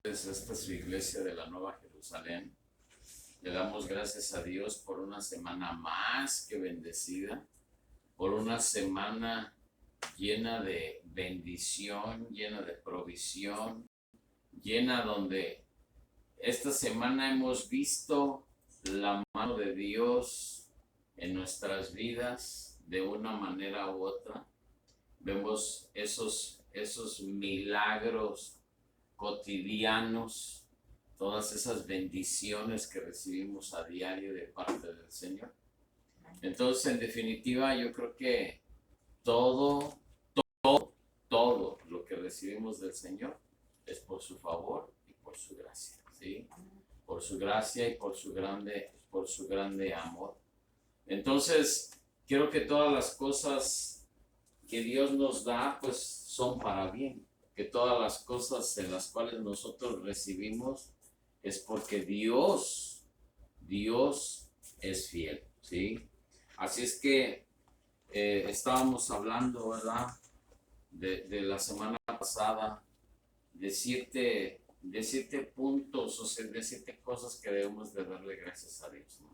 Esta es su iglesia de la Nueva Jerusalén. Le damos gracias a Dios por una semana más que bendecida, por una semana llena de bendición, llena de provisión, llena donde esta semana hemos visto la mano de Dios en nuestras vidas de una manera u otra. Vemos esos milagros cotidianos, todas esas bendiciones que recibimos a diario de parte del Señor. Entonces, en definitiva, yo creo que todo lo que recibimos del Señor es por su favor y por su gracia, ¿sí? Por su gracia y por su grande amor. Entonces, quiero que todas las cosas que Dios nos da, pues son para bien. Que todas las cosas en las cuales nosotros recibimos es porque Dios es fiel, ¿sí? Así es que estábamos hablando, ¿verdad? De la semana pasada, de siete puntos, o sea, de 7 cosas que debemos de darle gracias a Dios, ¿no?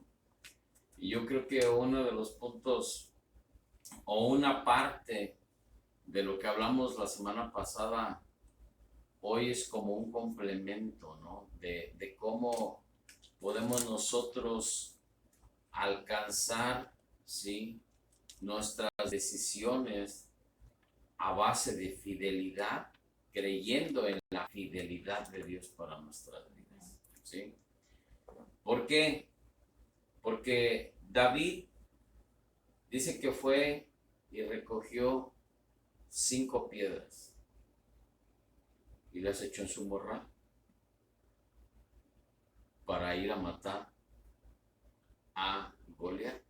Y yo creo que uno de los puntos, o una parte de lo que hablamos la semana pasada, hoy es como un complemento, ¿no? De cómo podemos nosotros alcanzar, ¿sí?, nuestras decisiones a base de fidelidad, creyendo en la fidelidad de Dios para nuestras vidas, ¿sí? ¿Por qué? Porque David dice que fue y recogió 5 piedras y las echó en su morral para ir a matar a Goliat.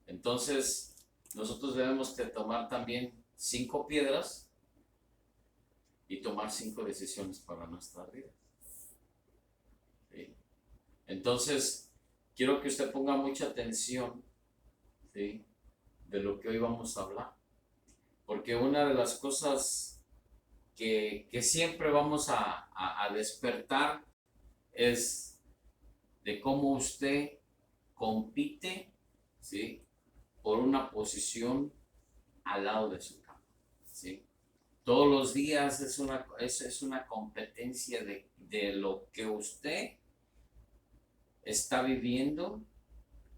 Entonces, nosotros debemos de tomar también 5 piedras y tomar 5 decisiones para nuestra vida, ¿sí? Entonces, quiero que usted ponga mucha atención, ¿sí?, de lo que hoy vamos a hablar. Porque una de las cosas que siempre vamos a despertar es de cómo usted compite, ¿sí?, por una posición al lado de su cama, ¿sí? Todos los días es una competencia de lo que usted está viviendo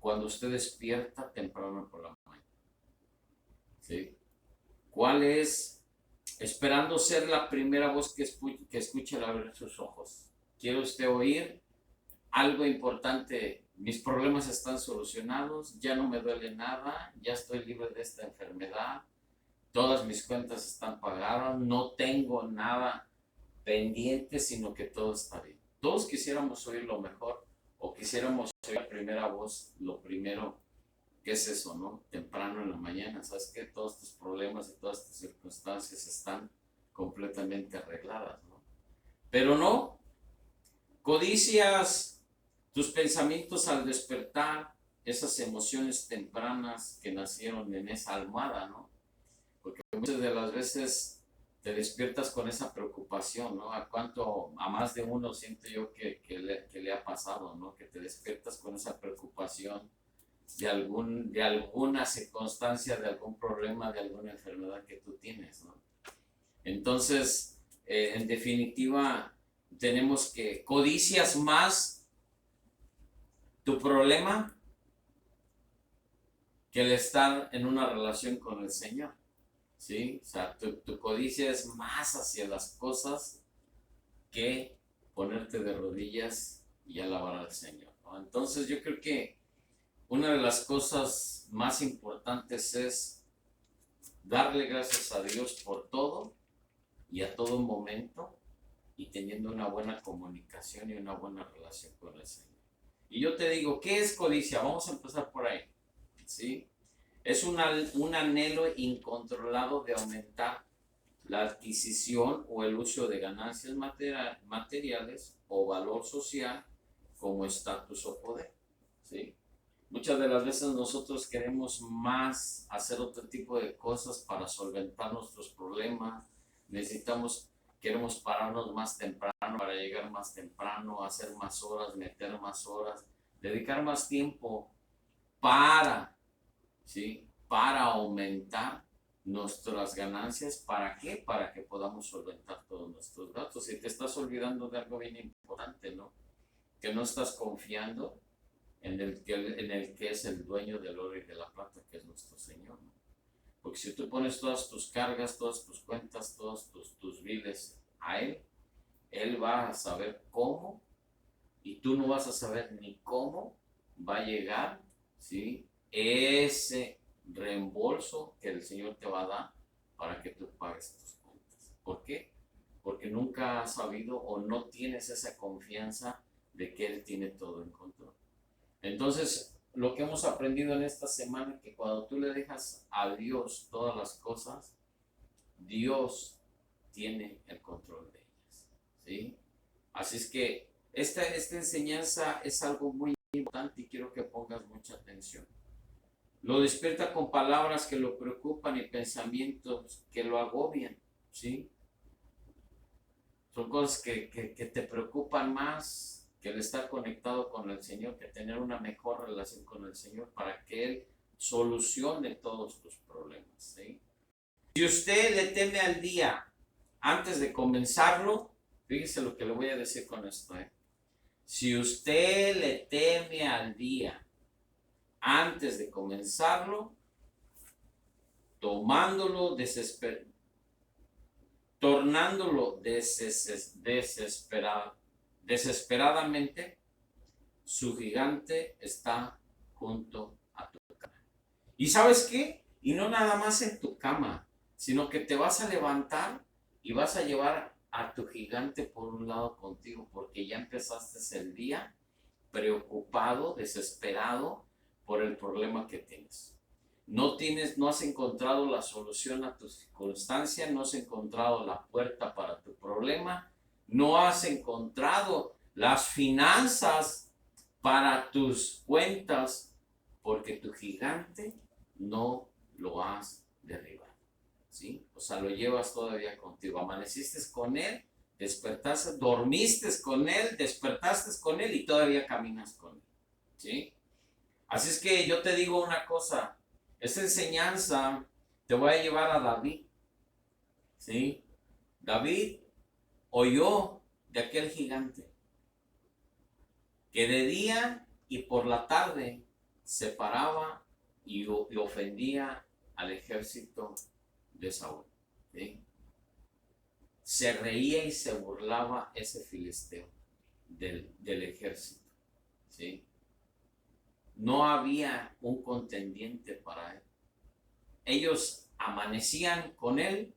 cuando usted despierta temprano por la mañana, ¿sí? ¿Cuál es? Esperando ser la primera voz que escuche al abrir sus ojos. ¿Quiere usted oír algo importante? Mis problemas están solucionados, ya no me duele nada, ya estoy libre de esta enfermedad, todas mis cuentas están pagadas, no tengo nada pendiente, sino que todo está bien. Todos quisiéramos oír lo mejor, o quisiéramos oír la primera voz, lo primero. ¿Qué es eso, no? Temprano en la mañana, ¿sabes qué? Todos tus problemas y todas tus circunstancias están completamente arregladas, ¿no? Pero no, codicias tus pensamientos al despertar, esas emociones tempranas que nacieron en esa almohada, ¿no? Porque muchas de las veces te despiertas con esa preocupación, ¿no? A más de uno siento yo que le ha pasado, ¿no? Que te despiertas con esa preocupación de alguna circunstancia, de algún problema, de alguna enfermedad que tú tienes, ¿no? Entonces, en definitiva, tenemos que codicias más tu problema que el estar en una relación con el Señor, ¿sí? O sea, tu codicia es más hacia las cosas que ponerte de rodillas y alabar al Señor, ¿no? Entonces, yo creo que una de las cosas más importantes es darle gracias a Dios por todo y a todo momento, y teniendo una buena comunicación y una buena relación con el Señor. Y yo te digo, ¿qué es codicia? Vamos a empezar por ahí, ¿sí? Es un anhelo incontrolado de aumentar la adquisición o el uso de ganancias materiales o valor social como estatus o poder, ¿sí? Muchas de las veces nosotros queremos más hacer otro tipo de cosas para solventar nuestros problemas. Necesitamos queremos pararnos más temprano para llegar más temprano, hacer más horas, meter más horas, dedicar más tiempo para, ¿sí? Para aumentar nuestras ganancias. ¿Para qué? Para que podamos solventar todos nuestros gastos. Y te estás olvidando de algo bien importante, ¿no? Que no estás confiando en el que es el dueño del oro y de la plata, que es nuestro Señor, ¿no? Porque si tú pones todas tus cargas, todas tus cuentas, todos tus biles a Él va a saber cómo, y tú no vas a saber ni cómo va a llegar, ¿sí? Ese reembolso que el Señor te va a dar para que tú pagues tus cuentas. ¿Por qué? Porque nunca has sabido o no tienes esa confianza de que Él tiene todo en control. Entonces, lo que hemos aprendido en esta semana es que cuando tú le dejas a Dios todas las cosas, Dios tiene el control de ellas, ¿sí? Así es que esta enseñanza es algo muy importante y quiero que pongas mucha atención. Lo despierta con palabras que lo preocupan y pensamientos que lo agobian, ¿sí? Son cosas que te preocupan más que el estar conectado con el Señor, que tener una mejor relación con el Señor para que Él solucione todos tus problemas, ¿sí? Si usted le teme al día antes de comenzarlo, fíjese lo que le voy a decir con esto, ¿eh? Si usted le teme al día antes de comenzarlo, tornándolo desesperadamente, su gigante está junto a tu cama. ¿Y sabes qué? Y no nada más en tu cama, sino que te vas a levantar y vas a llevar a tu gigante por un lado contigo, porque ya empezaste el día preocupado, desesperado por el problema que tienes. No has encontrado la solución a tu circunstancia, no has encontrado la puerta para tu problema, no has encontrado las finanzas para tus cuentas, porque tu gigante no lo has derribado, ¿sí? O sea, lo llevas todavía contigo. Amaneciste con él, despertaste, dormiste con él, despertaste con él y todavía caminas con él, ¿sí? Así es que yo te digo una cosa, esta enseñanza te voy a llevar a David, ¿sí? David oyó de aquel gigante que de día y por la tarde se paraba y ofendía al ejército de Saúl, ¿sí? Se reía y se burlaba ese filisteo del ejército, ¿sí? No había un contendiente para él. Ellos amanecían con él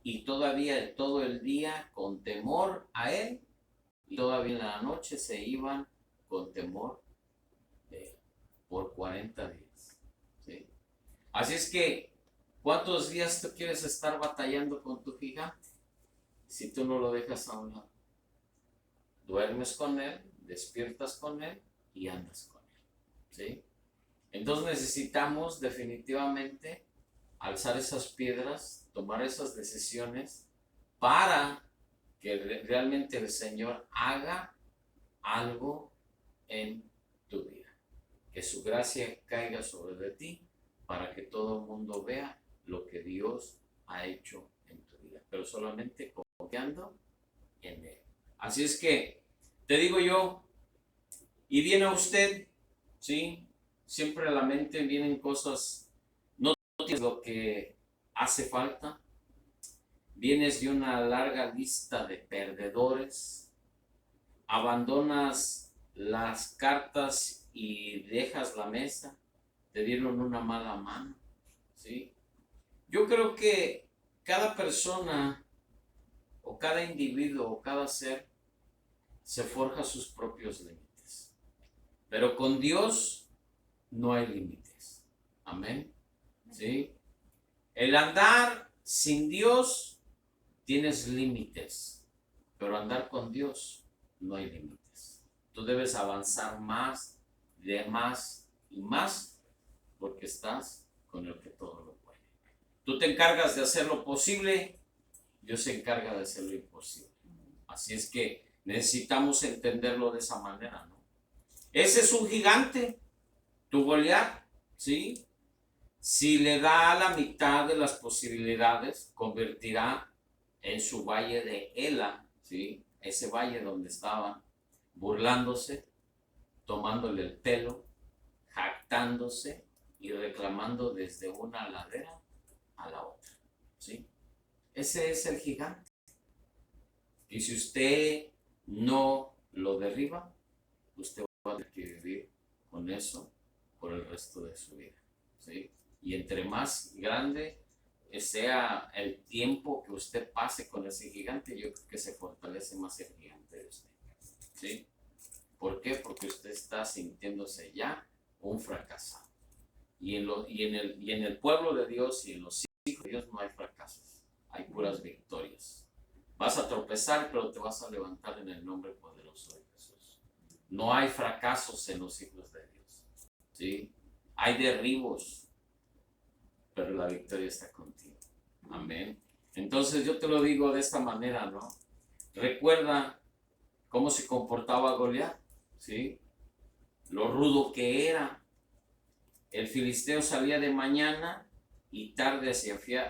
y todavía todo el día con temor a él, y todavía en la noche se iban con temor de él por 40 días, ¿sí? Así es que, ¿cuántos días tú quieres estar batallando con tu gigante si tú no lo dejas a un lado? Duermes con él, despiertas con él y andas con él, ¿sí? Entonces necesitamos definitivamente alzar esas piedras, tomar esas decisiones para que realmente el Señor haga algo en tu vida. Que su gracia caiga sobre de ti para que todo el mundo vea lo que Dios ha hecho en tu vida, pero solamente confiando en Él. Así es que te digo yo, y viene a usted, ¿sí? Siempre a la mente vienen cosas, no tienes lo que hace falta, vienes de una larga lista de perdedores, abandonas las cartas y dejas la mesa, te dieron una mala mano, ¿sí? Yo creo que cada persona o cada individuo o cada ser se forja sus propios límites, pero con Dios no hay límites. Amén, ¿sí? El andar sin Dios tienes límites, pero andar con Dios no hay límites. Tú debes avanzar más, de más y más, porque estás con el que todo lo puede. Tú te encargas de hacer lo posible Dios se encarga de hacer lo imposible. Así es que necesitamos entenderlo de esa manera, ¿no? Ese es un gigante, tu Goliat, ¿sí? Si le da la mitad de las posibilidades, convertirá en su valle de Ela, ¿sí? Ese valle donde estaban burlándose, tomándole el pelo, jactándose y reclamando desde una ladera a la otra, ¿sí? Ese es el gigante. Y si usted no lo derriba, usted va a tener que vivir con eso por el resto de su vida, ¿sí? Y entre más grande sea el tiempo que usted pase con ese gigante, yo creo que se fortalece más el gigante de usted, ¿sí? ¿Por qué? Porque usted está sintiéndose ya un fracasado. Y en el pueblo de Dios y en los hijos de Dios no hay fracasos, hay puras victorias. Vas a tropezar, pero te vas a levantar en el nombre poderoso de Jesús. No hay fracasos en los hijos de Dios, ¿sí? Hay derribos, pero la victoria está contigo. Amén. Entonces yo te lo digo de esta manera, ¿no? Recuerda cómo se comportaba Goliat, ¿sí? Lo rudo que era. El filisteo salía de mañana y tarde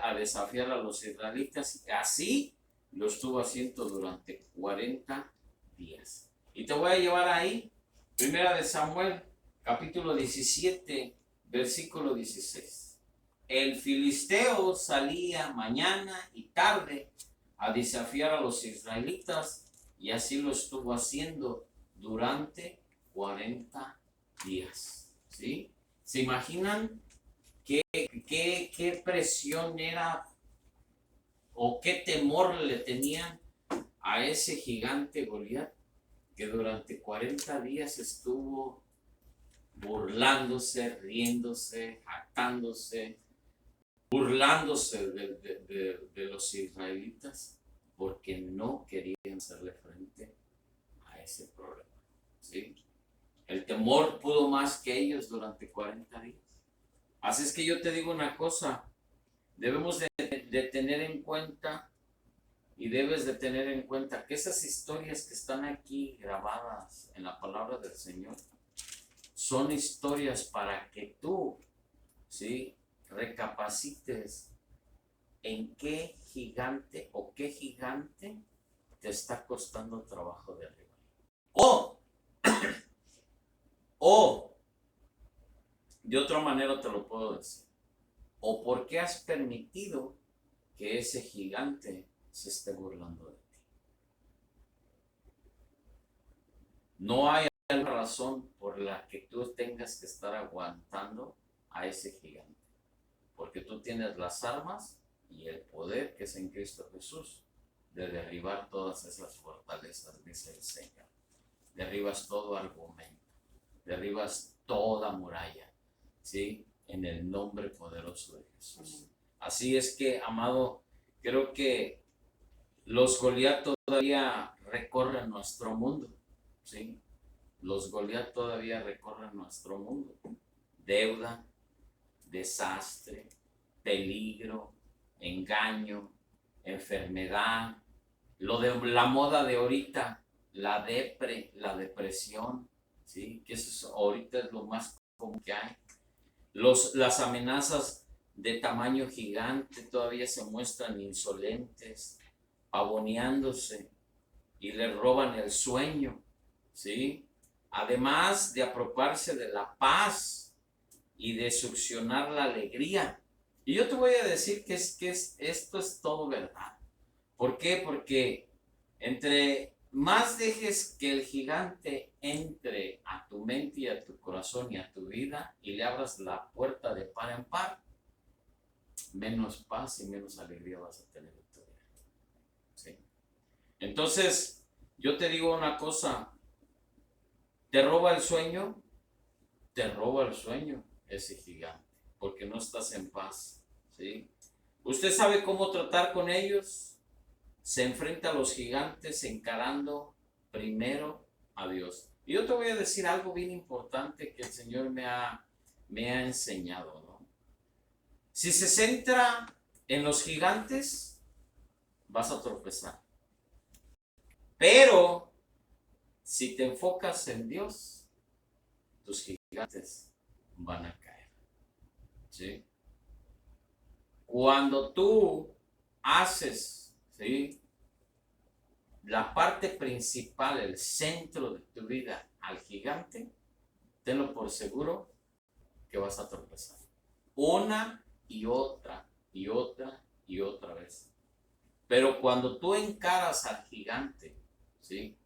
a desafiar a los israelitas. Así lo estuvo haciendo durante 40 días. Y te voy a llevar ahí, Primera de Samuel, capítulo 17, versículo 16. El filisteo salía mañana y tarde a desafiar a los israelitas y así lo estuvo haciendo durante 40 días. ¿Sí? ¿Se imaginan qué presión era o qué temor le tenían a ese gigante Goliat, que durante 40 días estuvo burlándose, riéndose, jactándose, burlándose de los israelitas, porque no querían hacerle frente a ese problema, ¿sí? El temor pudo más que ellos durante 40 días. Así es que yo te digo una cosa, debemos de tener en cuenta y debes de tener en cuenta que esas historias que están aquí grabadas en la palabra del Señor son historias para que tú, ¿sí?, recapacites en qué gigante o qué gigante te está costando trabajo derribar. O, de otra manera te lo puedo decir, o por qué has permitido que ese gigante se esté burlando de ti. No hay alguna razón por la que tú tengas que estar aguantando a ese gigante, porque tú tienes las armas y el poder que es en Cristo Jesús de derribar todas esas fortalezas, dice el Señor. Derribas todo argumento, derribas toda muralla, ¿sí?, en el nombre poderoso de Jesús. Así es que, amado, creo que los Goliat todavía recorren nuestro mundo, ¿sí? Los Goliat todavía recorren nuestro mundo. Deuda, desastre, peligro, engaño, enfermedad, lo de la moda de ahorita, la depresión, ¿sí? Que eso ahorita es lo más común que hay. Las amenazas de tamaño gigante todavía se muestran insolentes, pavoneándose y le roban el sueño, ¿sí? Además de apropiarse de la paz y de succionar la alegría. Y yo te voy a decir que esto es todo verdad. ¿Por qué? Porque entre más dejes que el gigante entre a tu mente y a tu corazón y a tu vida y le abras la puerta de par en par, menos paz y menos alegría vas a tener en tu vida, ¿sí? Entonces, yo te digo una cosa, te roba el sueño ese gigante, porque no estás en paz, ¿sí? ¿Usted sabe cómo tratar con ellos? Se enfrenta a los gigantes encarando primero a Dios. Y yo te voy a decir algo bien importante que el Señor me ha enseñado, ¿no? Si se centra en los gigantes, vas a tropezar. Pero si te enfocas en Dios, tus gigantes van a caer. ¿Sí? Cuando tú haces, ¿sí?, la parte principal, el centro de tu vida al gigante, tenlo por seguro que vas a tropezar. Una y otra y otra y otra vez. Pero cuando tú encaras al gigante, ¿sí?,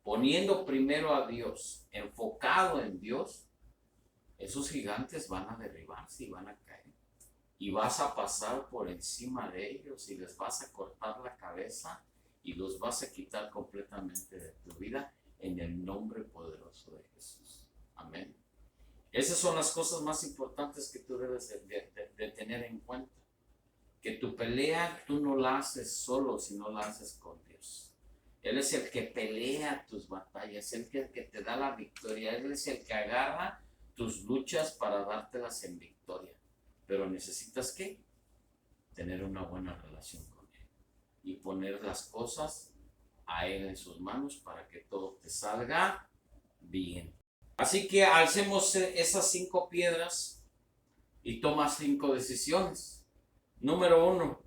poniendo primero a Dios, enfocado en Dios, esos gigantes van a derribarse y van a caer. Y vas a pasar por encima de ellos y les vas a cortar la cabeza y los vas a quitar completamente de tu vida en el nombre poderoso de Jesús. Amén. Esas son las cosas más importantes que tú debes de tener en cuenta. Que tu pelea tú no la haces solo, sino la haces con Dios. Él es el que pelea tus batallas, Él es el que te da la victoria, Él es el que agarra tus luchas para dártelas en victoria. Pero necesitas, ¿qué? Tener una buena relación con Él y poner las cosas a Él en sus manos para que todo te salga bien. Así que alcemos esas 5 piedras y toma 5 decisiones. Número 1,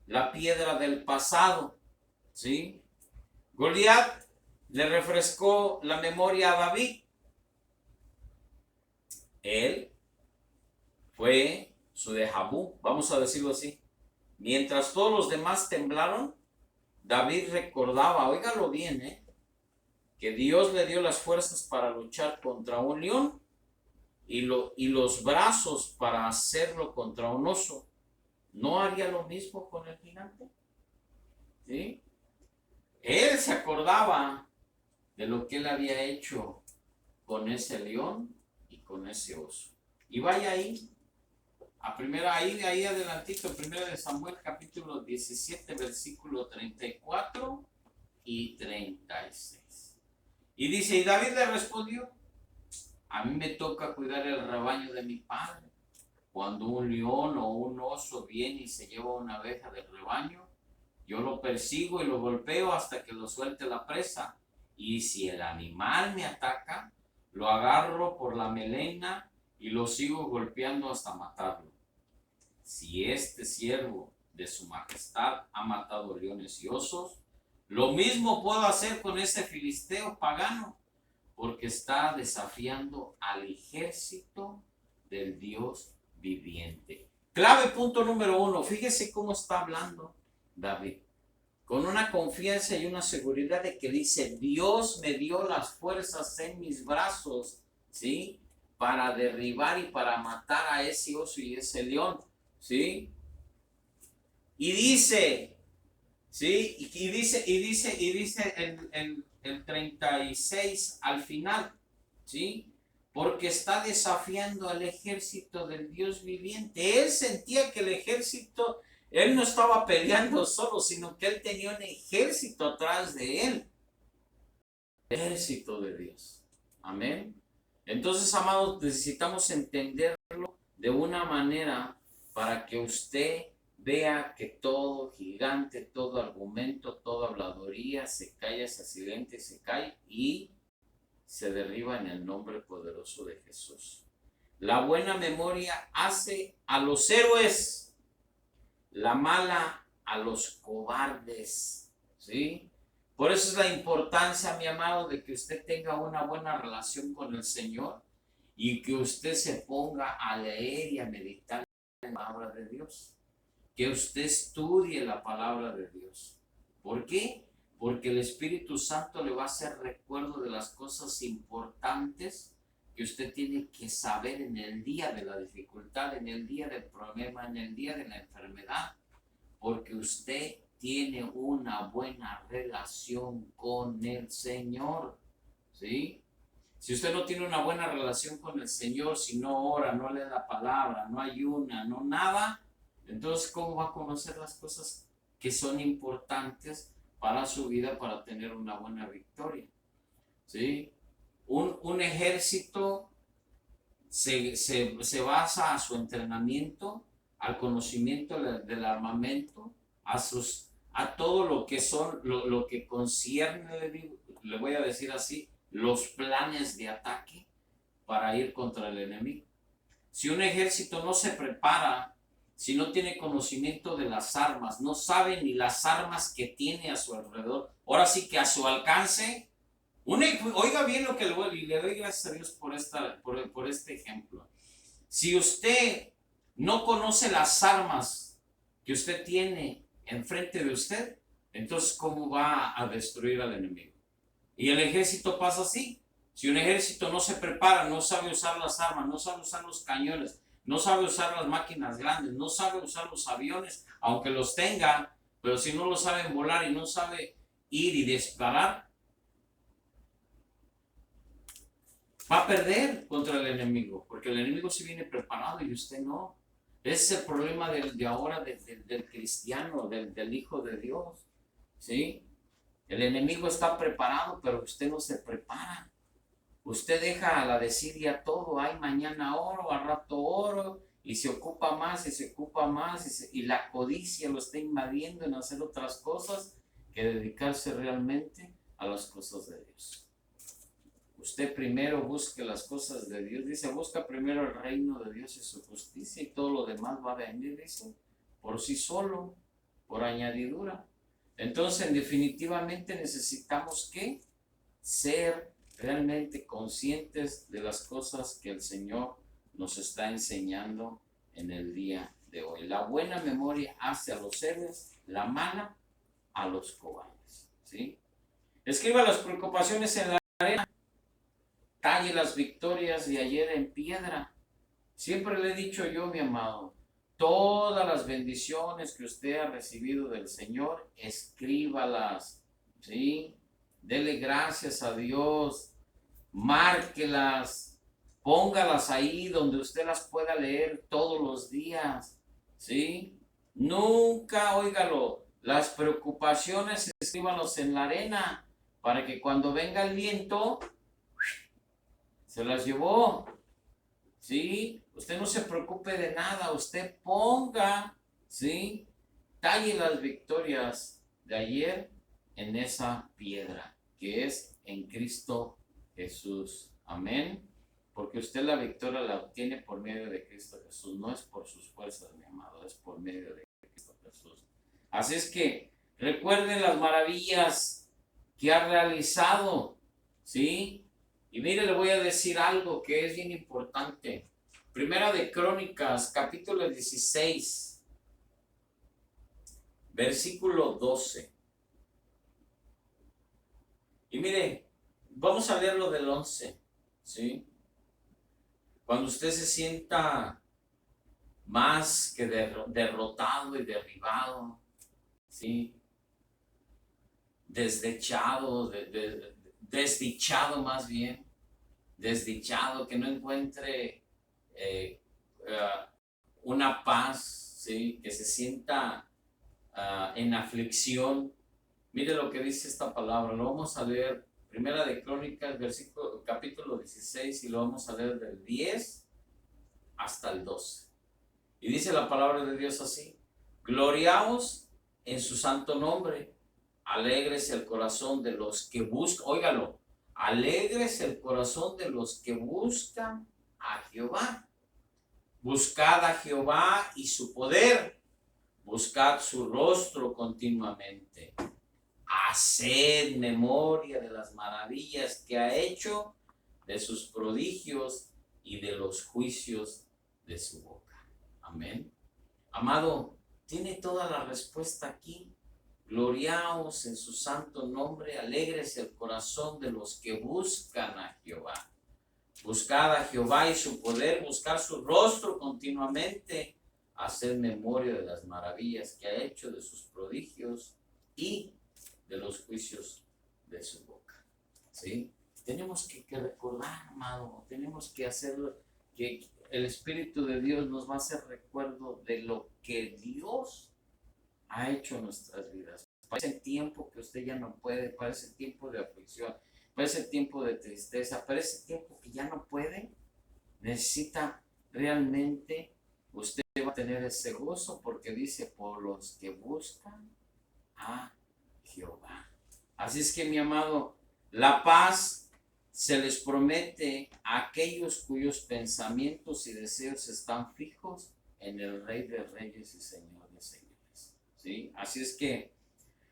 la piedra del pasado, ¿sí? Goliat le refrescó la memoria a David. Él fue su dejabú, vamos a decirlo así. Mientras todos los demás temblaron, David recordaba, óigalo bien, que Dios le dio las fuerzas para luchar contra un león y los brazos para hacerlo contra un oso. ¿No haría lo mismo con el gigante? ¿Sí? Él se acordaba de lo que él había hecho con ese león y con ese oso. Y vaya ahí, ahí adelantito, 1 de Samuel capítulo 17, versículo 34 y 36. Y dice, y David le respondió, a mí me toca cuidar el rebaño de mi padre. Cuando un león o un oso viene y se lleva una oveja del rebaño, yo lo persigo y lo golpeo hasta que lo suelte la presa. Y si el animal me ataca, lo agarro por la melena y lo sigo golpeando hasta matarlo. Si este siervo de su majestad ha matado leones y osos, lo mismo puedo hacer con ese filisteo pagano, porque está desafiando al ejército del Dios viviente. Clave punto número 1, fíjese cómo está hablando David, con una confianza y una seguridad de que dice, Dios me dio las fuerzas en mis brazos, ¿sí?, para derribar y para matar a ese oso y ese león, ¿sí? Y dice, ¿sí? Y dice el 36 al final, ¿sí? Porque está desafiando al ejército del Dios viviente. Él sentía que el ejército, él no estaba peleando solo, sino que él tenía un ejército atrás de él. El ejército de Dios. Amén. Entonces, amados, necesitamos entenderlo de una manera para que usted vea que todo gigante, todo argumento, toda habladuría se calla, se accidente, se cae y se derriba en el nombre poderoso de Jesús. La buena memoria hace a los héroes, la mala a los cobardes, ¿sí? Por eso es la importancia, mi amado, de que usted tenga una buena relación con el Señor y que usted se ponga a leer y a meditar en la palabra de Dios. Que usted estudie la palabra de Dios. ¿Por qué? Porque el Espíritu Santo le va a hacer recuerdo de las cosas importantes que usted tiene que saber en el día de la dificultad, en el día del problema, en el día de la enfermedad, porque usted tiene una buena relación con el Señor, ¿sí? Si usted no tiene una buena relación con el Señor, si no ora, no lee la palabra, no ayuna, no nada, entonces ¿cómo va a conocer las cosas que son importantes para su vida, para tener una buena victoria? ¿Sí? Un ejército se basa a su entrenamiento, al conocimiento del armamento, a sus a todo lo que son, lo que concierne, le voy a decir así, los planes de ataque para ir contra el enemigo. Si un ejército no se prepara, si no tiene conocimiento de las armas, no sabe ni las armas que tiene a su alrededor, ahora sí que a su alcance, oiga bien lo que le voy, y le doy gracias a Dios por este ejemplo. Si usted no conoce las armas que usted tiene enfrente de usted, entonces ¿cómo va a destruir al enemigo? Y el ejército pasa así. Si un ejército no se prepara, no sabe usar las armas, no sabe usar los cañones, no sabe usar las máquinas grandes, no sabe usar los aviones, aunque los tenga, pero si no lo saben volar y no sabe ir y disparar, va a perder contra el enemigo, porque el enemigo sí viene preparado y usted no. Ese es el problema de ahora del cristiano, del hijo de Dios, ¿sí? El enemigo está preparado, pero usted no se prepara. Usted deja a la desidia todo, ay, mañana oro, al rato oro, y se ocupa más, y se ocupa más, y la codicia lo está invadiendo en hacer otras cosas que dedicarse realmente a las cosas de Dios. Usted primero busque las cosas de Dios, dice, busca primero el reino de Dios y su justicia, y todo lo demás va a venir, dice, por sí solo, por añadidura. Entonces, definitivamente necesitamos que ser realmente conscientes de las cosas que el Señor nos está enseñando en el día de hoy. La buena memoria hace a los héroes, la mala a los cobardes, ¿sí? Escriba las preocupaciones en la arena, talle las victorias de ayer en piedra. Siempre le he dicho yo, mi amado, todas las bendiciones que usted ha recibido del Señor, escríbalas, ¿sí? Dele gracias a Dios, márquelas, póngalas ahí donde usted las pueda leer todos los días, ¿sí? Nunca, óigalo, las preocupaciones escríbanos en la arena para que cuando venga el viento se las llevó, ¿sí? Usted no se preocupe de nada, usted ponga, ¿sí? Talle las victorias de ayer en esa piedra que es en Cristo Jesús. Amén. Porque usted la victoria la obtiene por medio de Cristo Jesús. No es por sus fuerzas, mi amado, es por medio de Cristo Jesús. Así es que recuerden las maravillas que ha realizado, ¿sí? Y mire, le voy a decir algo que es bien importante. Primera de Crónicas, capítulo 16, versículo 12. Y mire, vamos a leer lo del 11, ¿sí? Cuando usted se sienta más que derrotado y derribado, ¿sí? Desdichado más bien, desdichado, que no encuentre una paz, ¿sí? Que se sienta en aflicción. Mire lo que dice esta palabra, lo vamos a leer, Primera de Crónicas, capítulo 16, y lo vamos a leer del 10 hasta el 12. Y dice la palabra de Dios así: gloriaos en su santo nombre, alegres el corazón de los que buscan, óigalo, alegres el corazón de los que buscan a Jehová. Buscad a Jehová y su poder, buscad su rostro continuamente. Haced memoria de las maravillas que ha hecho, de sus prodigios y de los juicios de su boca. Amén. Amado, tiene toda la respuesta aquí. Gloriaos en su santo nombre, alegres el corazón de los que buscan a Jehová. Buscad a Jehová y su poder, buscar su rostro continuamente, hacer memoria de las maravillas que ha hecho, de sus prodigios y de los juicios de su boca. ¿Sí? Tenemos que recordar, amado, tenemos que hacerlo, que el Espíritu de Dios nos va a hacer recuerdo de lo que Dios ha hecho en nuestras vidas. Para ese tiempo que usted ya no puede, para ese tiempo de aflicción, para ese tiempo de tristeza, para ese tiempo que ya no puede, necesita realmente, usted va a tener ese gozo, porque dice, por los que buscan a Jehová. Así es que, mi amado, la paz se les promete a aquellos cuyos pensamientos y deseos están fijos en el Rey de Reyes y Señor de Señores. ¿Sí? Así es que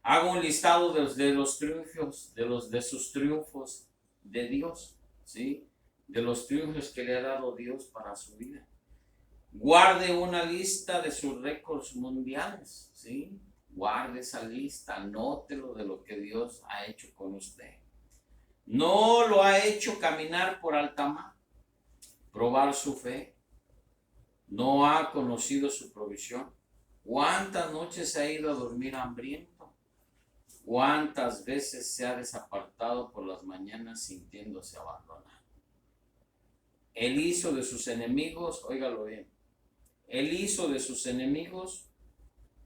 hago un listado de los triunfos, de sus triunfos de Dios, ¿sí? De los triunfos que le ha dado Dios para su vida. Guarde una lista de sus récords mundiales, ¿sí? Guarde esa lista, anótelo de lo que Dios ha hecho con usted. No lo ha hecho caminar por alta mar, probar su fe. No ha conocido su provisión. ¿Cuántas noches se ha ido a dormir hambriento? ¿Cuántas veces se ha desapartado por las mañanas sintiéndose abandonado? Él hizo de sus enemigos, óigalo bien, él hizo de sus enemigos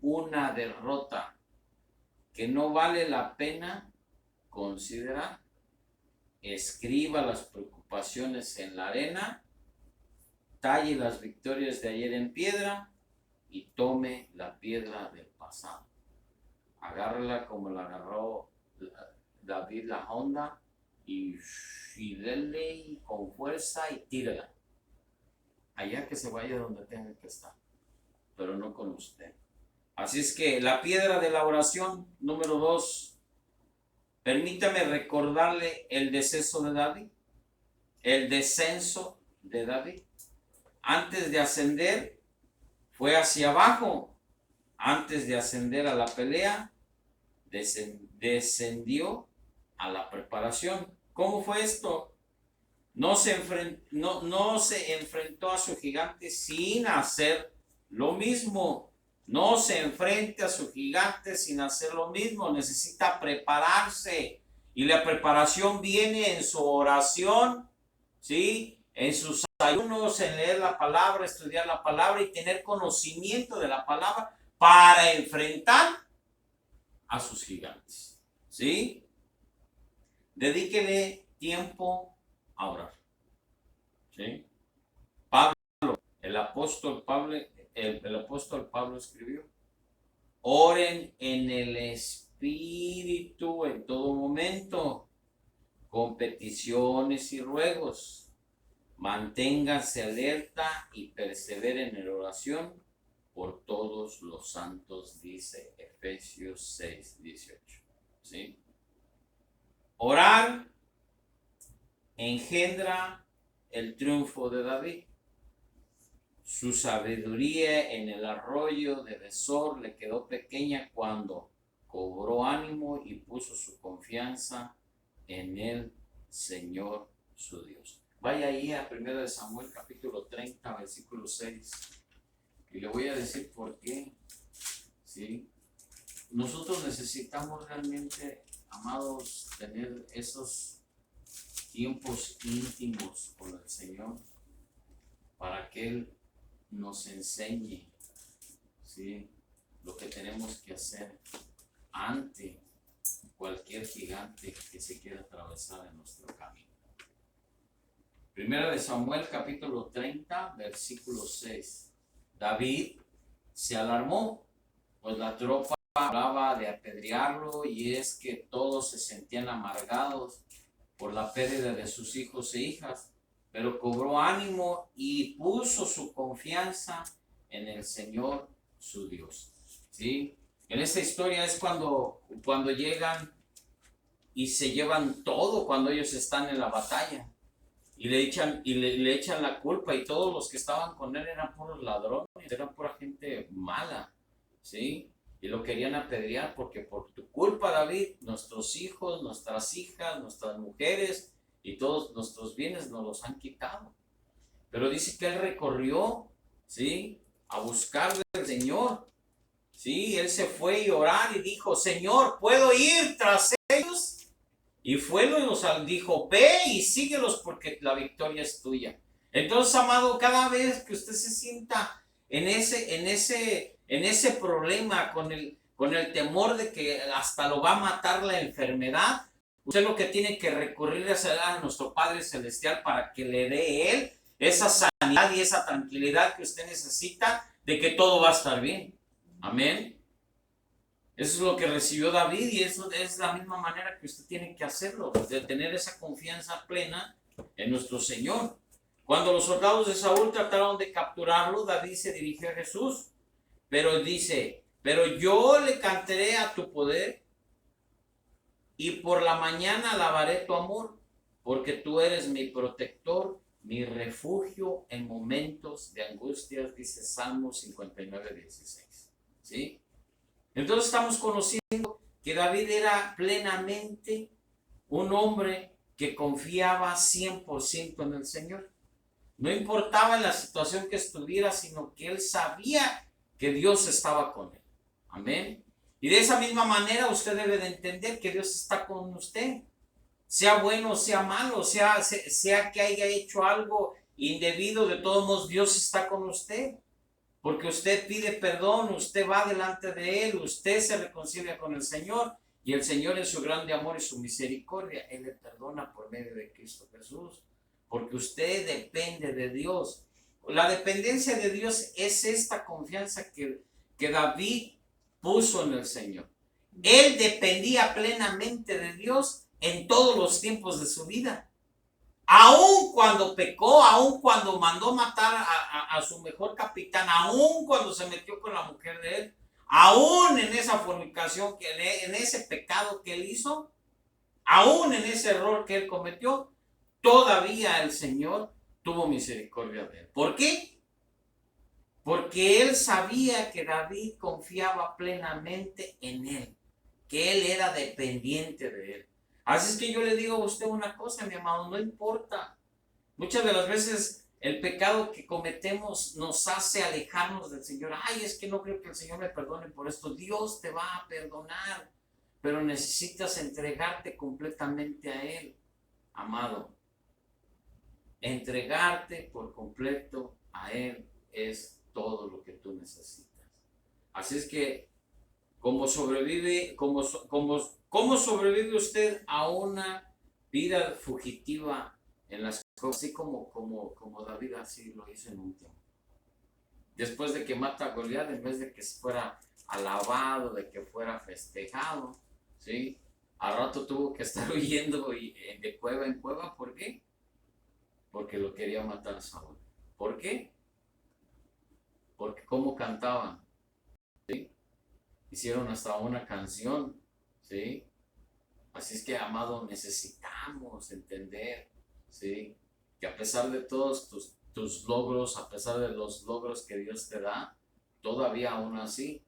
una derrota que no vale la pena considerar. Escriba las preocupaciones en la arena, talle las victorias de ayer en piedra y tome la piedra del pasado. Agárrala como la agarró David la honda y dele con fuerza y tírala. Allá que se vaya donde tenga que estar, pero no con usted. Así es que la piedra de la oración, número 2. Permítame recordarle el descenso de David. El descenso de David. Antes de ascender, fue hacia abajo. Antes de ascender a la pelea, descendió a la preparación. ¿Cómo fue esto? No se enfrentó a su gigante sin hacer lo mismo. No se enfrente a su gigante sin hacer lo mismo. Necesita prepararse. Y la preparación viene en su oración, ¿sí? En sus ayunos, en leer la palabra, estudiar la palabra y tener conocimiento de la palabra para enfrentar a sus gigantes, ¿sí? Dedíquele tiempo a orar, ¿sí? El apóstol Pablo escribió: oren en el Espíritu en todo momento, con peticiones y ruegos. Manténganse alerta y perseveren en oración por todos los santos, dice Efesios 6:18. ¿Sí? Orar engendra el triunfo de David. Su sabiduría en el arroyo de Besor le quedó pequeña cuando cobró ánimo y puso su confianza en el Señor su Dios. Vaya ahí a 1 Samuel capítulo 30, versículo 6. Y le voy a decir por qué. ¿Sí? Nosotros necesitamos realmente, amados, tener esos tiempos íntimos con el Señor para que Él nos enseñe, ¿sí?, lo que tenemos que hacer ante cualquier gigante que se quiera atravesar en nuestro camino. 1 Samuel capítulo 30, versículo 6. David se alarmó, pues la tropa hablaba de apedrearlo, y es que todos se sentían amargados por la pérdida de sus hijos e hijas. Pero cobró ánimo y puso su confianza en el Señor su Dios. ¿Sí? En esta historia es cuando llegan y se llevan todo, cuando ellos están en la batalla. Y le echan la culpa, y todos los que estaban con él eran puros ladrones, eran pura gente mala. ¿Sí? Y lo querían apedrear porque por tu culpa, David, nuestros hijos, nuestras hijas, nuestras mujeres y todos nuestros bienes nos los han quitado. Pero dice que él recorrió, ¿sí?, a buscarle al Señor. ¿Sí? Él se fue y orar y dijo: Señor, ¿puedo ir tras ellos? Y fue y nos dijo: ve y síguelos, porque la victoria es tuya. Entonces, amado, cada vez que usted se sienta en ese problema, con el temor de que hasta lo va a matar la enfermedad, usted lo que tiene que recurrir es a nuestro Padre Celestial para que le dé Él esa sanidad y esa tranquilidad que usted necesita de que todo va a estar bien. Amén. Eso es lo que recibió David y eso es la misma manera que usted tiene que hacerlo, de tener esa confianza plena en nuestro Señor. Cuando los soldados de Saúl trataron de capturarlo, David se dirigió a Jesús, pero dice, pero yo le cantaré a tu poder y por la mañana alabaré tu amor, porque tú eres mi protector, mi refugio en momentos de angustias, dice Salmo 59:16. ¿Sí? Entonces estamos conociendo que David era plenamente un hombre que confiaba 100% en el Señor. No importaba en la situación que estuviera, sino que él sabía que Dios estaba con él. Amén. Y de esa misma manera usted debe de entender que Dios está con usted. Sea bueno, sea malo, sea que haya hecho algo indebido, de todos modos Dios está con usted. Porque usted pide perdón, usted va delante de Él, usted se reconcilia con el Señor y el Señor en su grande amor y su misericordia, Él le perdona por medio de Cristo Jesús. Porque usted depende de Dios. La dependencia de Dios es esta confianza que David puso en el Señor. Él dependía plenamente de Dios en todos los tiempos de su vida. Aún cuando pecó, aún cuando mandó matar a su mejor capitán, aún cuando se metió con la mujer de él, aún en esa fornicación, en ese pecado que él hizo, aún en ese error que él cometió, todavía el Señor tuvo misericordia de él. ¿Por qué? Porque él sabía que David confiaba plenamente en él, que él era dependiente de él. Así es que yo le digo a usted una cosa, mi amado, no importa. Muchas de las veces el pecado que cometemos nos hace alejarnos del Señor. Ay, es que no creo que el Señor me perdone por esto. Dios te va a perdonar, pero necesitas entregarte completamente a Él, amado. Entregarte por completo a Él es todo lo que tú necesitas. Así es que, ¿cómo sobrevive usted a una vida fugitiva en las cosas? Así como David así lo hizo en un tiempo. Después de que mata a Goliat, en vez de que fuera alabado, de que fuera festejado, ¿sí? Al rato tuvo que estar huyendo de cueva en cueva. ¿Por qué? Porque lo quería matar a Saúl. ¿Por qué? Porque cómo cantaban, ¿sí? Hicieron hasta una canción, ¿sí? Así es que, amado, necesitamos entender, ¿sí? Que a pesar de todos tus logros, a pesar de los logros que Dios te da, todavía aún así,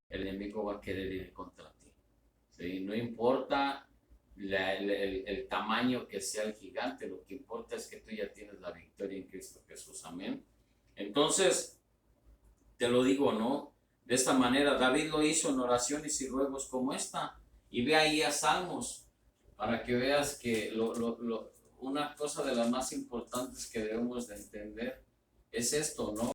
el enemigo va a querer ir contra ti, ¿sí? No importa el tamaño que sea el gigante, lo que importa es que tú ya tienes la victoria en Cristo Jesús, amén. Entonces, te lo digo, ¿no? De esta manera, David lo hizo en oraciones y ruegos como esta. Y ve ahí a Salmos, para que veas que una cosa de las más importantes que debemos de entender es esto, ¿no?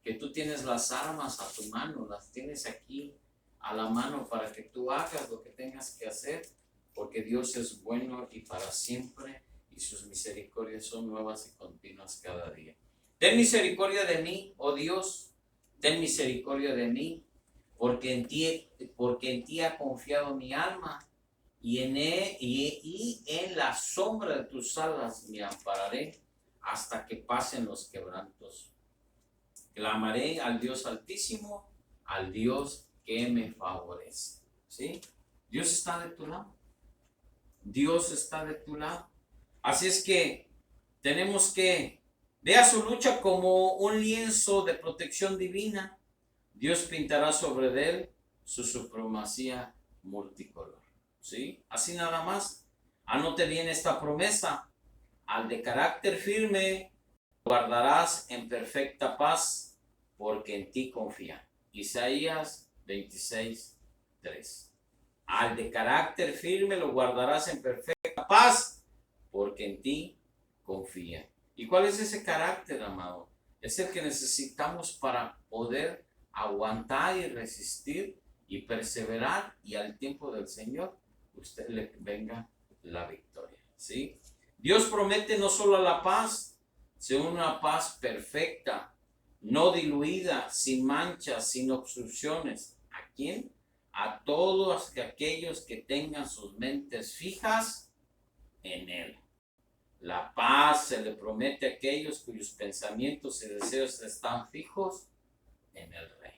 Que tú tienes las armas a tu mano, las tienes aquí a la mano para que tú hagas lo que tengas que hacer, porque Dios es bueno y para siempre, y sus misericordias son nuevas y continuas cada día. Ten misericordia de mí, oh Dios, ten misericordia de mí, porque en ti ha confiado mi alma, y en la sombra de tus alas me ampararé hasta que pasen los quebrantos. Clamaré al Dios Altísimo, al Dios que me favorece. ¿Sí? Dios está de tu lado. Dios está de tu lado. Así es que tenemos que ver a su lucha como un lienzo de protección divina. Dios pintará sobre él su supremacía multicolor. ¿Sí? Así nada más. Anote bien esta promesa. Al de carácter firme guardarás en perfecta paz, porque en ti confía. Isaías 26:3. Al de carácter firme lo guardarás en perfecta paz, porque en ti confía. ¿Y cuál es ese carácter, amado? Es el que necesitamos para poder aguantar y resistir y perseverar, y al tiempo del Señor usted le venga la victoria, ¿sí? Dios promete no solo la paz, sino una paz perfecta, no diluida, sin manchas, sin obstrucciones. ¿A quién? a todos aquellos que tengan sus mentes fijas en Él. La paz se le promete a aquellos cuyos pensamientos y deseos están fijos en el Rey.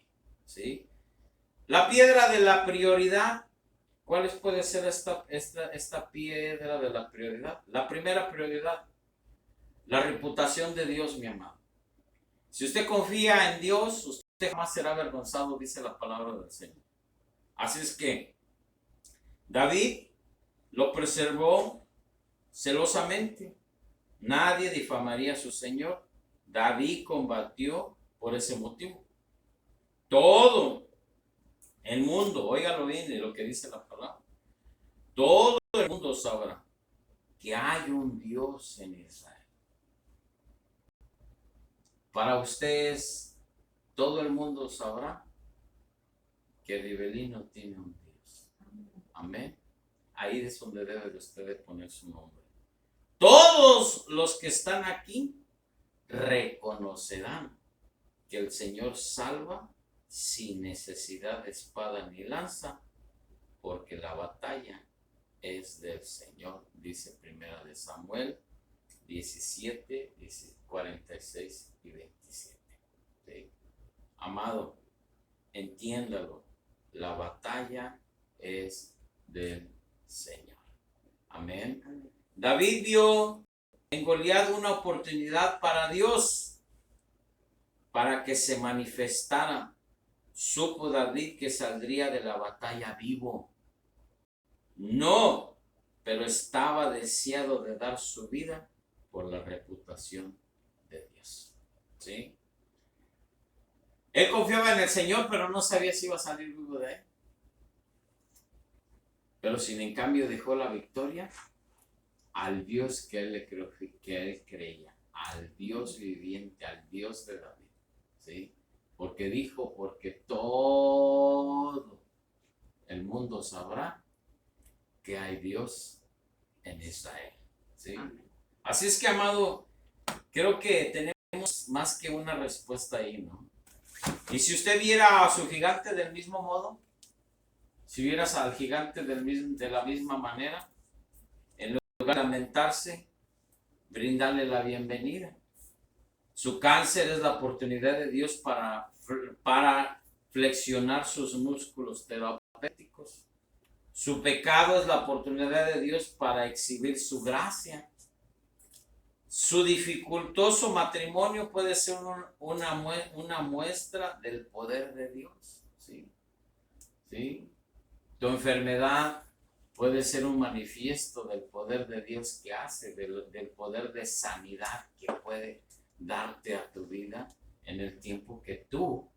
¿Sí? La piedra de la prioridad. ¿Cuál puede ser esta piedra de la prioridad? La primera prioridad, la reputación de Dios, mi amado. Si usted confía en Dios, usted jamás será avergonzado, dice la palabra del Señor. Así es que David lo preservó celosamente. Nadie difamaría a su Señor. David combatió por ese motivo. Todo el mundo, óigalo bien de lo que dice la palabra, todo el mundo sabrá que hay un Dios en Israel. Para ustedes, todo el mundo sabrá que Rivelino tiene un Dios. Amén. Ahí es donde debe de ustedes poner su nombre. Todos los que están aquí reconocerán que el Señor salva sin necesidad de espada ni lanza, porque la batalla es del Señor, dice Primera de Samuel 17, 46 y 27. ¿Sí? Amado, entiéndalo, la batalla es del Señor. Amén. David vio en Goliat una oportunidad para Dios, para que se manifestara. Supo David que saldría de la batalla vivo. No, pero estaba deseado de dar su vida por la reputación de Dios. ¿Sí? Él confiaba en el Señor, pero no sabía si iba a salir vivo de él. Pero sin en cambio dejó la victoria al Dios que él creía, al Dios viviente, al Dios de David. ¿Sí? Porque dijo, porque todo el mundo sabrá que hay Dios en Israel. ¿Sí? Así es que, amado, creo que tenemos más que una respuesta ahí, ¿no? Y si usted viera a su gigante del mismo modo, si vieras al gigante de la misma manera, en lugar de lamentarse, brindarle la bienvenida. Su cáncer es la oportunidad de Dios para flexionar sus músculos terapéuticos. Su pecado es la oportunidad de Dios para exhibir su gracia. Su dificultoso matrimonio puede ser una muestra del poder de Dios. ¿Sí? ¿Sí? Tu enfermedad puede ser un manifiesto del poder de Dios que hace, del poder de sanidad que puede darte a tu vida en el tiempo que tú,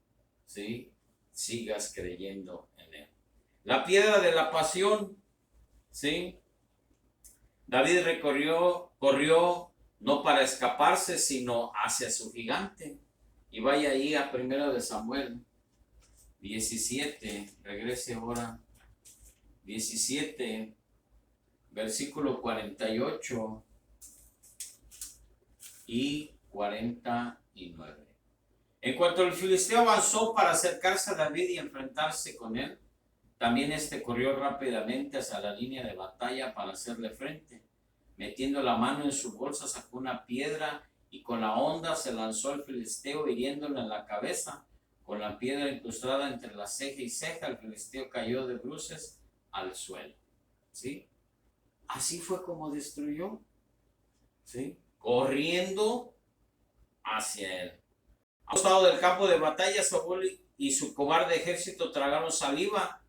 ¿sí?, sigas creyendo en Él. La piedra de la pasión, ¿sí? David corrió no para escaparse, sino hacia su gigante. Y vaya ahí a 1 de Samuel 17, regrese ahora, 17, versículo 48 y 49. En cuanto el filisteo avanzó para acercarse a David y enfrentarse con él, también este corrió rápidamente hacia la línea de batalla para hacerle frente. Metiendo la mano en su bolsa, sacó una piedra y con la honda se lanzó al filisteo, hiriéndole en la cabeza. Con la piedra incrustada entre la ceja y ceja, el filisteo cayó de bruces al suelo. ¿Sí? Así fue como destruyó. ¿Sí? Corriendo hacia él. A un costado del campo de batalla, Saúl y su cobarde ejército tragaron saliva.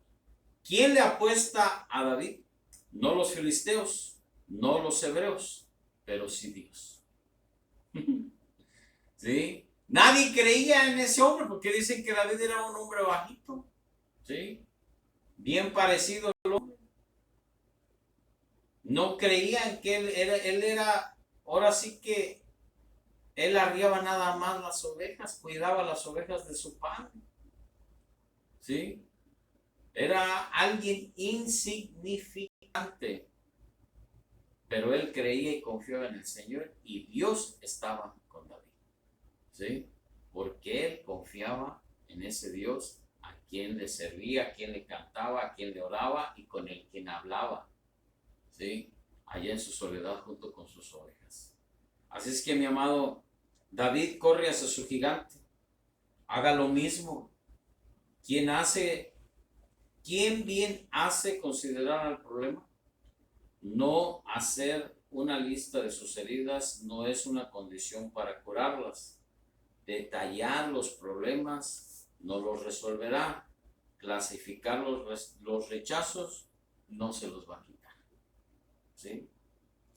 ¿Quién le apuesta a David? No los filisteos, no los hebreos, pero sí Dios. ¿Sí? Nadie creía en ese hombre porque dicen que David era un hombre bajito. ¿Sí? Bien parecido al hombre. No creían que él era, ahora sí que él arriaba nada más las ovejas, cuidaba las ovejas de su padre. ¿Sí? Era alguien insignificante. Pero él creía y confiaba en el Señor y Dios estaba con David. ¿Sí? Porque él confiaba en ese Dios a quién le servía, quién le cantaba, quién le oraba y con el quien hablaba, ¿sí? Allá en su soledad junto con sus ovejas. Así es que, mi amado, David corre hacia su gigante. Haga lo mismo. ¿Quién bien hace considerar el problema? No hacer una lista de sus heridas no es una condición para curarlas. Detallar los problemas no los resolverá. Clasificar los rechazos no se los va a quitar. ¿Sí?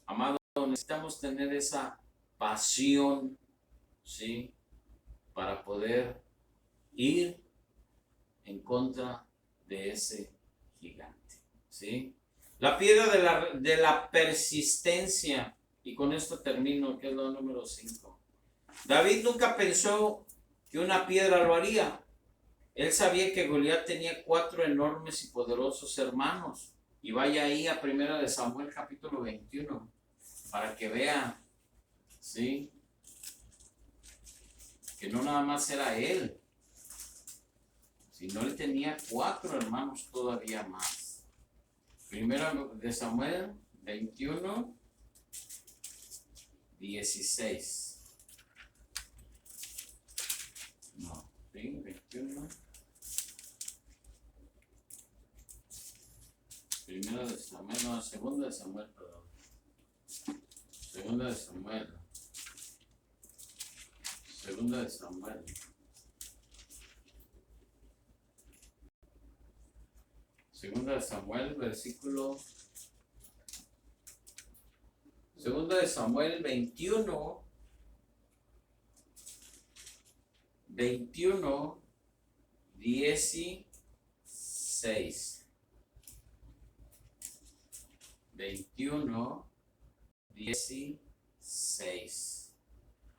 Amado, necesitamos tener esa pasión, ¿sí? Para poder ir en contra de ese gigante, ¿sí? La piedra de la persistencia, y con esto termino, que es lo número 5. David nunca pensó que una piedra lo haría. Él sabía que Goliat tenía 4 enormes y poderosos hermanos. Y vaya ahí a 1 de Samuel capítulo 21 para que vea, ¿sí? Que no nada más era él, sino él tenía 4 hermanos todavía más. 1 de Samuel 21, 16. No, ¿sí? 21. 1 de Samuel, no, 2 de Samuel, perdón. 2 de Samuel. 2 de Samuel. 2 de Samuel, versículo. 2 de Samuel 21. 21, 16. 21, 16.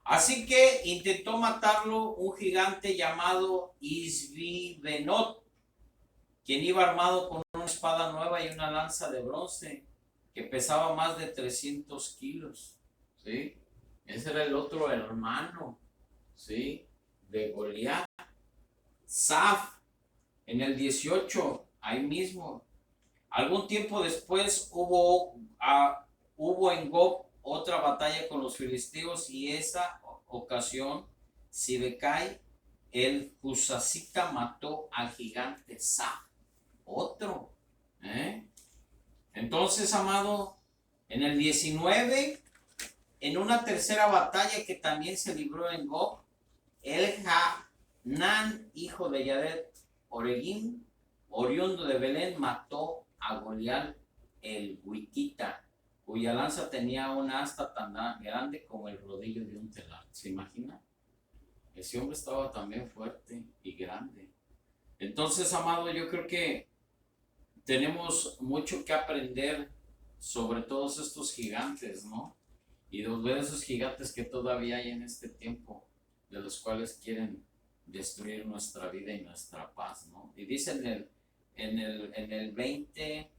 Así que intentó matarlo un gigante llamado Isbi-Benot, quien iba armado con una espada nueva y una lanza de bronce que pesaba más de 300 kilos. ¿Sí? Ese era el otro hermano, ¿sí? De Goliat. Saf, en el 18, ahí mismo. Algún tiempo después hubo en Gob otra batalla con los filisteos, y esa ocasión Sibecai el Husacita mató al gigante Saf. Otro. Entonces, amado, en el 19, en una tercera batalla que también se libró en Gob, Elhanan, hijo de Yadet Oregim, oriundo de Belén, mató a Goliat el Huitita, cuya lanza tenía una asta tan grande como el rodillo de un telar. ¿Se imagina? Ese hombre estaba también fuerte y grande. Entonces, amado, yo creo que tenemos mucho que aprender sobre todos estos gigantes, ¿no? Y de esos gigantes que todavía hay en este tiempo, de los cuales quieren destruir nuestra vida y nuestra paz, ¿no? Y dice en el 20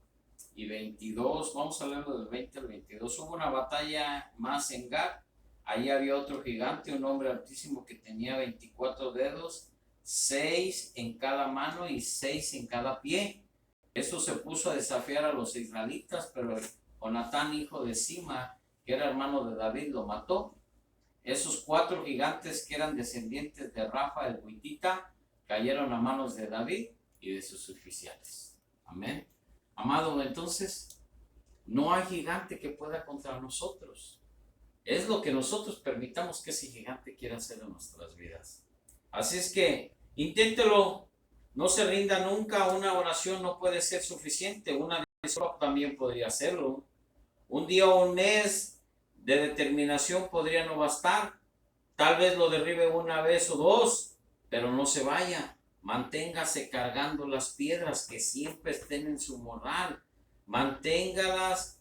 y 22, vamos a leer del 20 al 22, hubo una batalla más en Gat. Ahí había otro gigante, un hombre altísimo que tenía 24 dedos, 6 en cada mano y 6 en cada pie. Esto se puso a desafiar a los israelitas, pero Jonatán, hijo de Sima, que era hermano de David, lo mató. Esos 4 gigantes que eran descendientes de Rafa el Huitita cayeron a manos de David y de sus oficiales. Amén. Amado, entonces, no hay gigante que pueda contra nosotros. Es lo que nosotros permitamos que ese gigante quiera hacer en nuestras vidas. Así es que, inténtelo. No se rinda nunca. Una oración no puede ser suficiente. Una disculpa también podría hacerlo. Un día o un mes de determinación podría no bastar. Tal vez lo derribe una vez o 2, pero no se vaya. Manténgase cargando las piedras, que siempre estén en su morral. Manténgase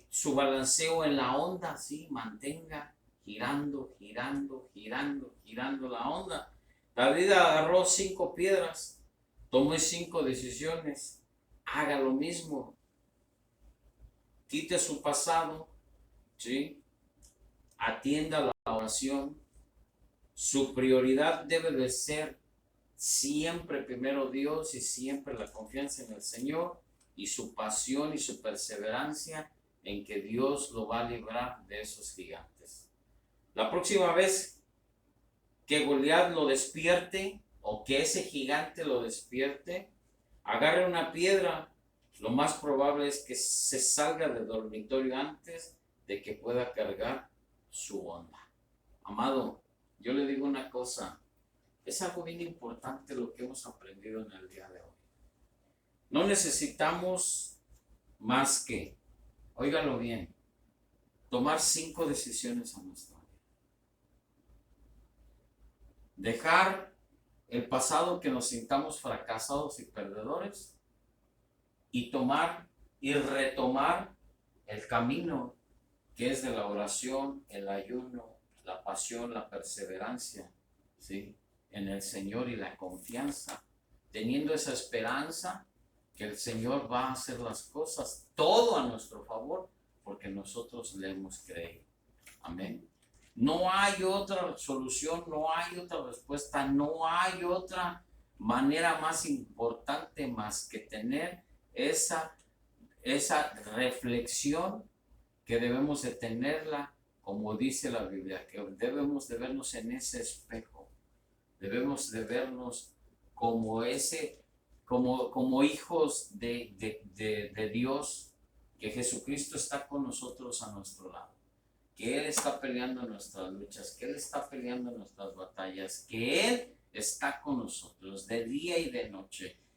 su balanceo en la onda, ¿sí? Mantenga girando la onda. David agarró 5 piedras, tomó 5 decisiones. Haga lo mismo. Quite su pasado, ¿sí? Atienda la oración. Su prioridad debe de ser siempre primero Dios y siempre la confianza en el Señor y su pasión y su perseverancia en que Dios lo va a librar de esos gigantes. La próxima vez que Goliat lo despierte o que ese gigante lo despierte, agarre una piedra. Lo más probable es que se salga del dormitorio antes de que pueda cargar su onda. Amado, yo le digo una cosa, es algo bien importante lo que hemos aprendido en el día de hoy. No necesitamos más que, óigalo bien, tomar 5 decisiones a nuestra vida. Dejar el pasado que nos sintamos fracasados y perdedores y tomar y retomar el camino que es de la oración, el ayuno, la pasión, la perseverancia, ¿sí?, en el Señor y la confianza, teniendo esa esperanza que el Señor va a hacer las cosas todo a nuestro favor porque nosotros le hemos creído. Amén. No hay otra solución, no hay otra respuesta, no hay otra manera más importante más que tener esa reflexión que debemos de tenerla, como dice la Biblia, que debemos de vernos en ese espejo, debemos de vernos como como hijos de Dios, que Jesucristo está con nosotros a nuestro lado, que Él está peleando nuestras luchas, que Él está peleando nuestras batallas, que Él está con nosotros de día y de noche,